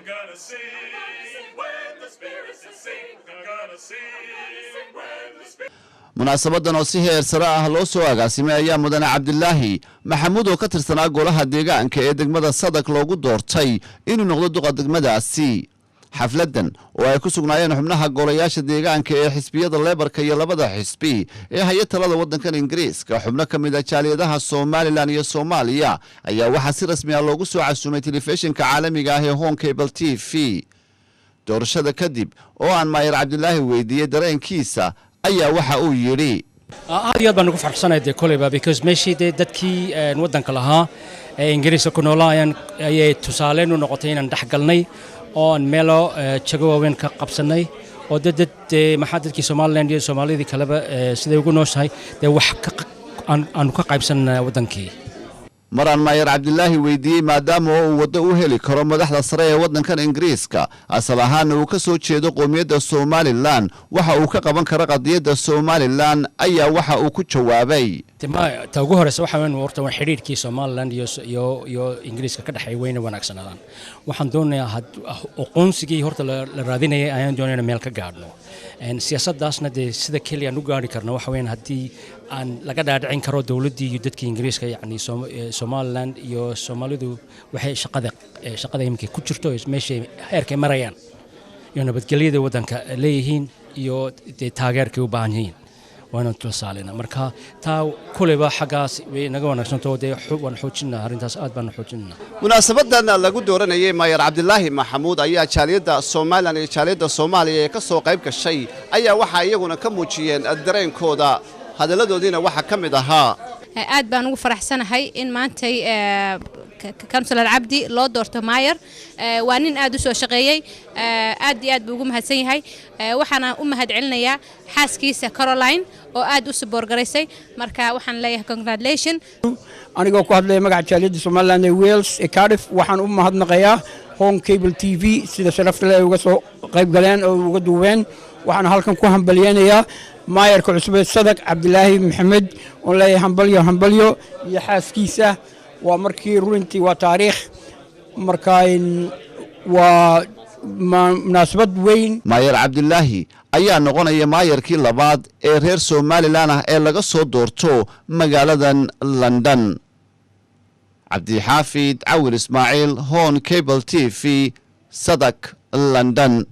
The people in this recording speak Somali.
I'm gonna sing when the spirits sing. I'm gonna sing when the spirits. munaasabadan oo si heer sare ah loo soo agaasimay ayaa mudane cabdilaahi maxamuud oo ka tirsanaa golaha deegaanka ee degmada Sadak loogu doortay inuu noqdo duqa degmadaasi. xafladan oo ay ku sugnaayeen xubnaha golayaasha deegaanka ee xisbiyada Labourka iyo labada xisbi ee hay'adda talada wadankan Ingiriiska xubno kamid ah jaaliyadaha Somaliland iyo Soomaaliya ayaa waxa si rasmi ah loogu soo casuumay telefishinka caalamiga ah ee Home Cable TV. doorashada kadib oo aan Maayir Cabdilaahi weydiiyay dareenkiisa ayaa waxa uu yiri aad iyo aad baan ugu faraxsanahay koleyba because meeshii dadkii wadanka lahaa ee Ingiriiska ku noolaayeen ayay tusaale u noqotay inaan dhaxgalnay oo aan meelo jago waaweyn ka qabsanay oo maxaa dadkii Somaliland iyo Soomaalidii kaleba siday ugu nooshahay wax aan ka qaybsanay wadankii. maraan Maayir Cabdilaahi weydiiyay maadaama uu wado u heli karo madaxda sare ee wadankan Ingiriiska asal ahaan uu ka soo jeedo qoomiyadda Somaliland waxa uu ka qaban karo qadiyadda Somaliland ayaa waxa uu ku jawaabay ta ugu horeysa waxa weyn warta xiriirkii Somaliland iyo Ingiriiska ka dhaxay weyna wanaagsanadaan waxaan doonayaa aqoonsigii horta la raadinayay ayaan doonayaa meel ka gaadhno siyaasaddaasna sida kaliya aan u gaari karno waxa weyn hadii aan laga dhaadhicin karo dawladda iyo dadka Ingiriiska yani Somaliland iyo Soomaalidu waxay shaqada imka ku jirto meesha heerkay marayaan iyo nabadgelyada wadanka leeyihiin iyo taageerkay u baahan yihiin waana tusaaleena marka taa kuleba xagaas way naga wanaagsanto waan xoojinaa arintaas aad baan xoojinaa. munaasabadan lagu dooranayay Maayir Cabdilaahi Maxamuud ayaa jaaliyada Somaliland iyo jaaliyada Soomaaliya ka soo qayb gashay ayaa waxa iyaguna ka muujiyeen dareenkooda hadaladoodina waxa kamid ahaa aad baan ugu faraxsanahay in maantay Councillor Cabdi loo doorto Maayir waa nin aad u soo shaqeeyay aad iyo aad buu ugu mahadsan yahay waxaana u mahadcelinayaa xaaskiisa Caroline oo aad u support gareysay marka waxaan leeyahay congratulations anigoo ku hadlay magaca jaaliyada Somaliland ee Wales ee Cardiff waxaan u mahadnaqayaa Home Cable TV sida sharafta leh uga soo qayb galeen oo uga duubeen waxaan halkan ku hambalyeeyaa maayarka cusub ee Sadak Cabdilaahi Maxamed oo leeyahay hambalyo iyo xaaskiisa waa markii runtii waa taariikh markaa waa munaasabad weyn. Maayir Cabdilaahi ayaa noqonaya maayarkii labaad ee reer Somaliland ah ee laga soo doorto magaaladan London. Cabdi Xaafid Cawil Ismaaciil Home Cable TV Sadak London.